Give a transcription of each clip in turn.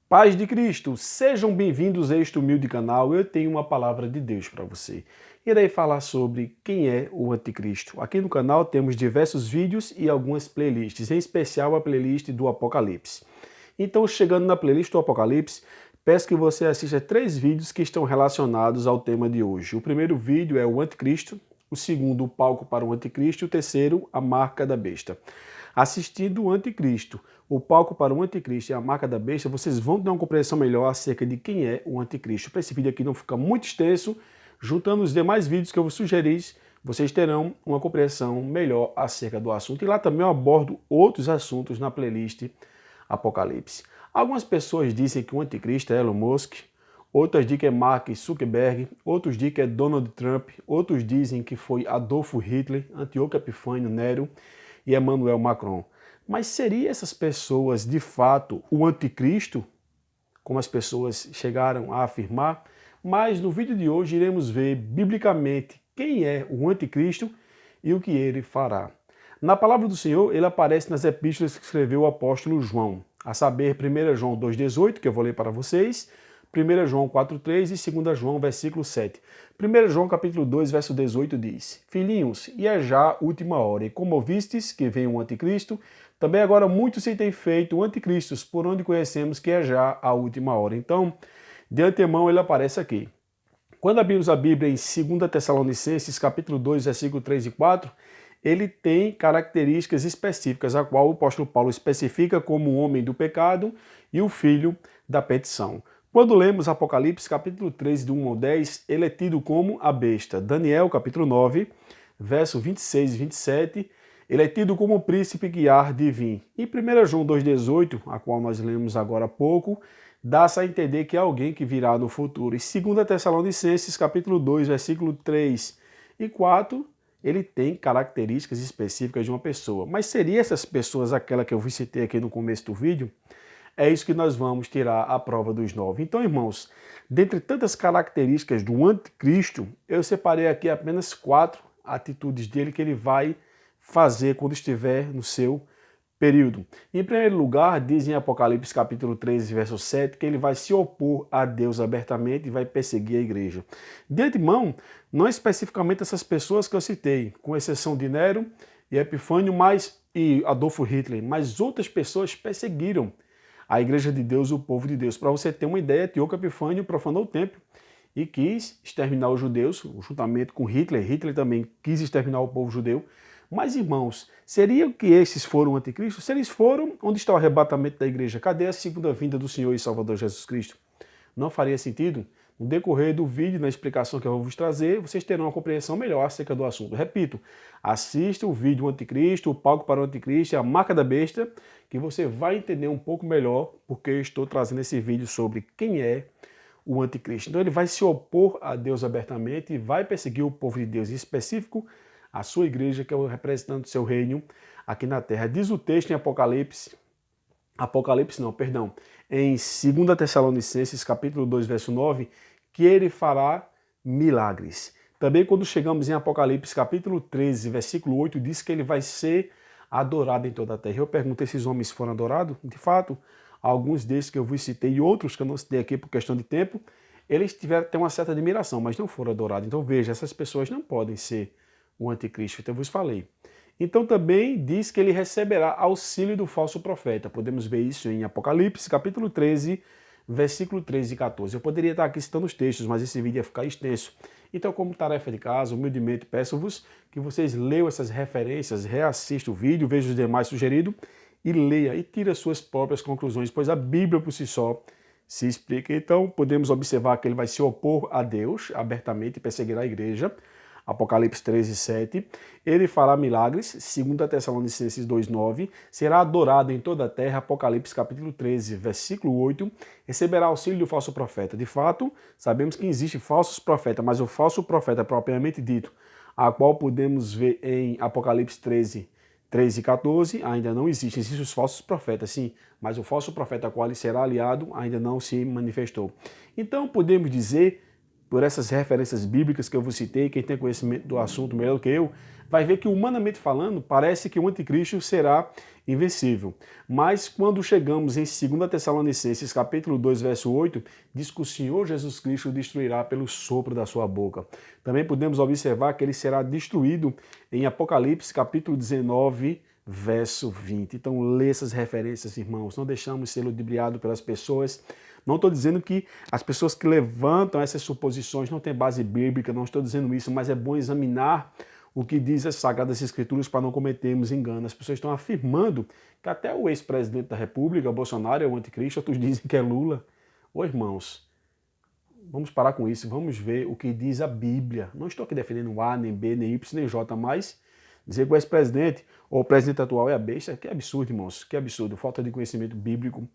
Paz de Cristo, sejam bem-vindos a este humilde canal. Eu tenho uma palavra de Deus para você. Irei falar sobre quem é o anticristo. Aqui no canal temos diversos vídeos e algumas playlists, em especial a playlist do Apocalipse. Então, chegando na playlist do Apocalipse, peço que você assista 3 vídeos que estão relacionados ao tema de hoje. O primeiro vídeo é o anticristo, o segundo, o palco para o anticristo, e o terceiro, a marca da besta. Assistindo o anticristo, o palco para o anticristo e a marca da besta, vocês vão ter uma compreensão melhor acerca de quem é o anticristo. Para esse vídeo aqui não ficar muito extenso, juntando os demais vídeos que eu vos sugeri, vocês terão uma compreensão melhor acerca do assunto. E lá também eu abordo outros assuntos na playlist Apocalipse. Algumas pessoas dizem que o anticristo é Elon Musk, outras dizem que é Mark Zuckerberg, outros dizem que é Donald Trump, outros dizem que foi Adolfo Hitler, Antíoco Epifânio, Nero e Emmanuel Macron. Mas seriam essas pessoas de fato o anticristo, como as pessoas chegaram a afirmar? Mas no vídeo de hoje iremos ver biblicamente quem é o anticristo e o que ele fará. Na palavra do Senhor, ele aparece nas epístolas que escreveu o apóstolo João, a saber 1 João 2,18, que eu vou ler para vocês, 1 João 4,3 e 2 João, versículo 7. 1 João, capítulo 2, verso 18 diz: Filhinhos, e é já a última hora, e como ouvistes que vem o anticristo, também agora muitos se têm feito anticristos, por onde conhecemos que é já a última hora. Então, de antemão ele aparece aqui. Quando abrimos a Bíblia em 2 Tessalonicenses, capítulo 2, versículo 3 e 4, ele tem características específicas, a qual o apóstolo Paulo especifica como o homem do pecado e o filho da petição. Quando lemos Apocalipse, capítulo 13, do 1 ao 10, ele é tido como a besta. Daniel, capítulo 9, verso 26 e 27, ele é tido como o príncipe que há de vir. E 1 João 2,18, a qual nós lemos agora há pouco, dá-se a entender que é alguém que virá no futuro. E 2 Tessalonicenses, capítulo 2, versículo 3 e 4, ele tem características específicas de uma pessoa. Mas seria essas pessoas aquela que eu vos citei aqui no começo do vídeo? É isso que nós vamos tirar a prova dos 9. Então, irmãos, dentre tantas características do anticristo, eu separei aqui apenas 4 atitudes dele que ele vai fazer quando estiver no seu período. Em primeiro lugar, diz em Apocalipse capítulo 13, verso 7, que ele vai se opor a Deus abertamente e vai perseguir a igreja. De antemão, não especificamente essas pessoas que eu citei, com exceção de Nero e Epifânio e Adolfo Hitler, mas outras pessoas perseguiram a igreja de Deus, o povo de Deus. Para você ter uma ideia, Antíoco Epifânio profanou o templo e quis exterminar os judeus, juntamente com Hitler. Hitler também quis exterminar o povo judeu. Mas, irmãos, seria que esses foram o anticristo? Se eles foram, onde está o arrebatamento da igreja? Cadê a segunda vinda do Senhor e Salvador Jesus Cristo? Não faria sentido? No decorrer do vídeo, na explicação que eu vou vos trazer, vocês terão uma compreensão melhor acerca do assunto. Repito, assista o vídeo Anticristo, o palco para o Anticristo e a marca da besta, que você vai entender um pouco melhor porque eu estou trazendo esse vídeo sobre quem é o Anticristo. Então ele vai se opor a Deus abertamente e vai perseguir o povo de Deus, em específico a sua igreja, que é o representante do seu reino aqui na terra. Diz o texto em em 2 Tessalonicenses, capítulo 2, verso 9, que ele fará milagres. Também quando chegamos em Apocalipse, capítulo 13, versículo 8, diz que ele vai ser adorado em toda a terra. Eu pergunto, esses homens foram adorados? De fato, alguns desses que eu vos citei e outros que eu não citei aqui por questão de tempo, eles tiveram uma certa admiração, mas não foram adorados. Então veja, essas pessoas não podem ser o anticristo, então eu vos falei. Então também diz que ele receberá auxílio do falso profeta. Podemos ver isso em Apocalipse, capítulo 13, versículo 13 e 14. Eu poderia estar aqui citando os textos, mas esse vídeo ia ficar extenso. Então, como tarefa de casa, humildemente peço-vos que vocês leiam essas referências, reassistam o vídeo, vejam os demais sugeridos e leia e tire as suas próprias conclusões, pois a Bíblia por si só se explica. Então, podemos observar que ele vai se opor a Deus abertamente e perseguirá a igreja. Apocalipse 13, 7, ele fará milagres, 2 Tessalonicenses 2,9, será adorado em toda a terra, Apocalipse capítulo 13, versículo 8, receberá auxílio do falso profeta. De fato, sabemos que existe falsos profetas, mas o falso profeta propriamente dito, a qual podemos ver em Apocalipse 13, 13 e 14, ainda não existe. Existem os falsos profetas, sim, mas o falso profeta a qual ele será aliado ainda não se manifestou. Então, podemos dizer por essas referências bíblicas que eu vos citei, quem tem conhecimento do assunto melhor do que eu, vai ver que, humanamente falando, parece que o anticristo será invencível. Mas quando chegamos em 2 Tessalonicenses, capítulo 2, verso 8, diz que o Senhor Jesus Cristo destruirá pelo sopro da sua boca. Também podemos observar que ele será destruído em Apocalipse, capítulo 19, verso 20. Então, lê essas referências, irmãos. Não deixamos ser ludibriados pelas pessoas. Não estou dizendo que as pessoas que levantam essas suposições não têm base bíblica, não estou dizendo isso, mas é bom examinar o que diz as Sagradas Escrituras para não cometermos engano. As pessoas estão afirmando que até o ex-presidente da República, Bolsonaro, é o anticristo, outros dizem que é Lula. Ô irmãos, vamos parar com isso, vamos ver o que diz a Bíblia. Não estou aqui defendendo A, nem B, nem Y, nem J, mas dizer que o ex-presidente ou o presidente atual é a besta, que absurdo, irmãos, que absurdo, falta de conhecimento bíblico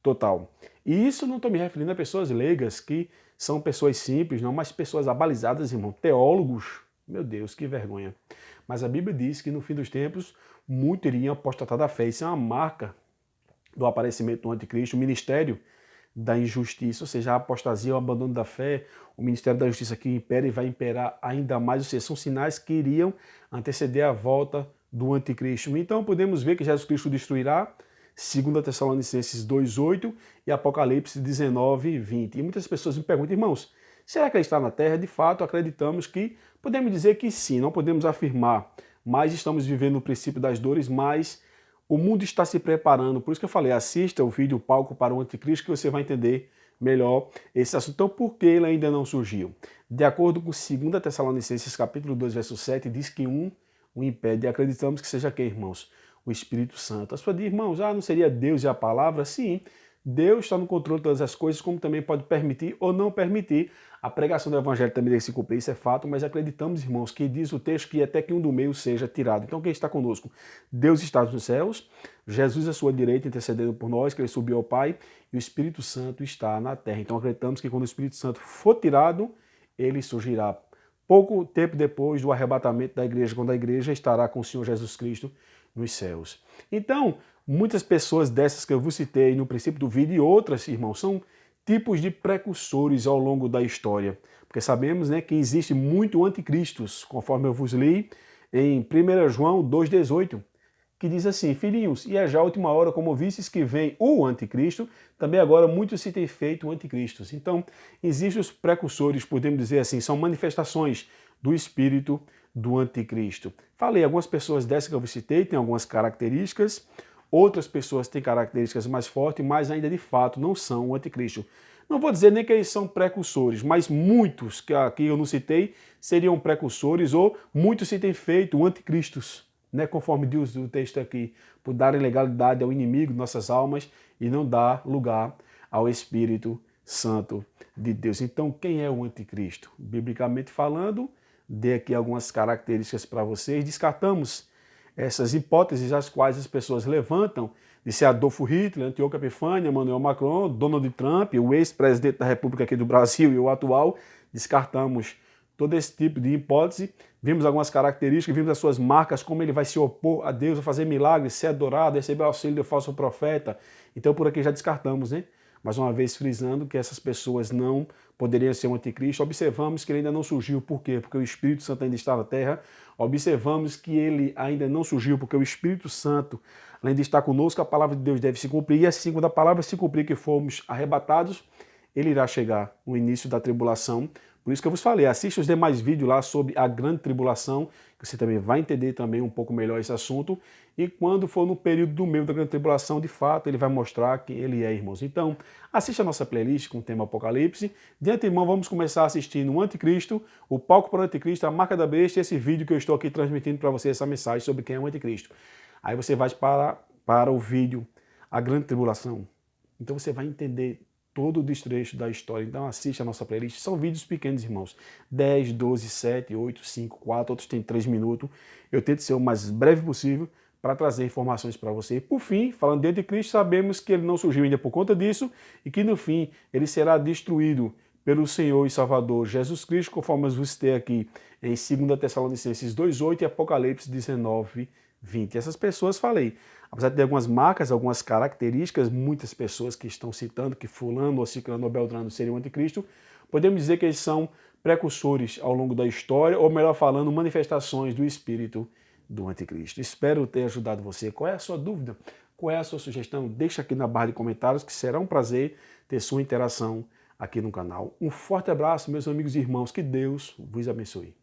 total. E isso não estou me referindo a pessoas leigas, que são pessoas simples, não, mas pessoas abalizadas, irmão, teólogos. Meu Deus, que vergonha. Mas a Bíblia diz que no fim dos tempos, muito iriam apostatar da fé. Isso é uma marca do aparecimento do anticristo, o ministério da injustiça, ou seja, a apostasia, o abandono da fé, o ministério da justiça que impera e vai imperar ainda mais, ou seja, são sinais que iriam anteceder a volta do anticristo. Então podemos ver que Jesus Cristo destruirá, 2 Tessalonicenses 2,8 e Apocalipse 19:20. E muitas pessoas me perguntam, irmãos, será que ele está na Terra? De fato, acreditamos que podemos dizer que sim, não podemos afirmar, mas estamos vivendo o princípio das dores, mas o mundo está se preparando. Por isso que eu falei, assista o vídeo Palco para o Anticristo que você vai entender melhor esse assunto. Então, por que ele ainda não surgiu? De acordo com 2 Tessalonicenses capítulo 2, verso 7, diz que um o impede. E acreditamos que seja quem, irmãos? O Espírito Santo. As pessoas dizem, irmãos, não seria Deus e a palavra? Sim, Deus está no controle de todas as coisas, como também pode permitir ou não permitir. A pregação do Evangelho também deve se cumprir, isso é fato, mas acreditamos, irmãos, que diz o texto que até que um do meio seja tirado. Então quem está conosco? Deus está nos céus, Jesus à sua direita intercedendo por nós, que ele subiu ao Pai, e o Espírito Santo está na terra. Então acreditamos que quando o Espírito Santo for tirado, ele surgirá pouco tempo depois do arrebatamento da igreja, quando a igreja estará com o Senhor Jesus Cristo nos céus. Então, muitas pessoas dessas que eu vos citei no princípio do vídeo e outras, irmãos, são tipos de precursores ao longo da história. Porque sabemos, né, que existe muito anticristos, conforme eu vos li em 1 João 2,18, que diz assim, filhinhos, e é já a última hora, como vistes que vem o anticristo, também agora muitos se têm feito anticristos. Então, existem os precursores, podemos dizer assim, são manifestações do espírito do anticristo. Falei, algumas pessoas dessas que eu vos citei têm algumas características, outras pessoas têm características mais fortes, mas ainda de fato não são o anticristo. Não vou dizer nem que eles são precursores, mas muitos que aqui eu não citei seriam precursores ou muitos se têm feito anticristos, né, conforme diz o texto aqui, por darem legalidade ao inimigo de nossas almas e não dar lugar ao Espírito Santo de Deus. Então, quem é o anticristo? Biblicamente falando, dei aqui algumas características para vocês. Descartamos essas hipóteses as quais as pessoas levantam de ser Adolfo Hitler, Antioco Epifânio, Emmanuel Macron, Donald Trump, o ex-presidente da República aqui do Brasil e o atual. Descartamos todo esse tipo de hipótese. Vimos algumas características, vimos as suas marcas, como ele vai se opor a Deus, a fazer milagres, ser adorado, receber auxílio do falso profeta. Então por aqui já descartamos, né? Mais uma vez frisando que essas pessoas não poderiam ser um anticristo. Observamos que ele ainda não surgiu. Por quê? Porque o Espírito Santo ainda está na terra. Observamos que ele ainda não surgiu porque o Espírito Santo, além de estar conosco, a palavra de Deus deve se cumprir. E assim, quando a palavra se cumprir, que fomos arrebatados, ele irá chegar no início da tribulação. Por isso que eu vos falei, assista os demais vídeos lá sobre a grande tribulação, que você também vai entender também um pouco melhor esse assunto. E quando for no período do meio da grande tribulação, de fato, ele vai mostrar quem ele é, irmãos. Então, assista a nossa playlist com o tema Apocalipse. De antemão, vamos começar assistindo o Anticristo, o palco para o Anticristo, a marca da besta e esse vídeo que eu estou aqui transmitindo para você, essa mensagem sobre quem é o Anticristo. Aí você vai para o vídeo, a grande tribulação. Então você vai entender todo o destrecho da história. Então assiste a nossa playlist. São vídeos pequenos, irmãos. 10, 12, 7, 8, 5, 4, outros têm 3 minutos. Eu tento ser o mais breve possível para trazer informações para você. E por fim, falando de Anticristo, sabemos que ele não surgiu ainda por conta disso e que no fim ele será destruído pelo Senhor e Salvador Jesus Cristo, conforme eu vos citei aqui em 2 Tessalonicenses 2,8 e Apocalipse 19:20. Essas pessoas, falei, Apesar de ter algumas marcas, algumas características, muitas pessoas que estão citando que fulano ou ciclano ou beltrano seria o anticristo, podemos dizer que eles são precursores ao longo da história, ou melhor falando, manifestações do espírito do anticristo. Espero ter ajudado você. Qual é a sua dúvida? Qual é a sua sugestão? Deixa aqui na barra de comentários, que será um prazer ter sua interação aqui no canal. Um forte abraço, meus amigos e irmãos. Que Deus vos abençoe.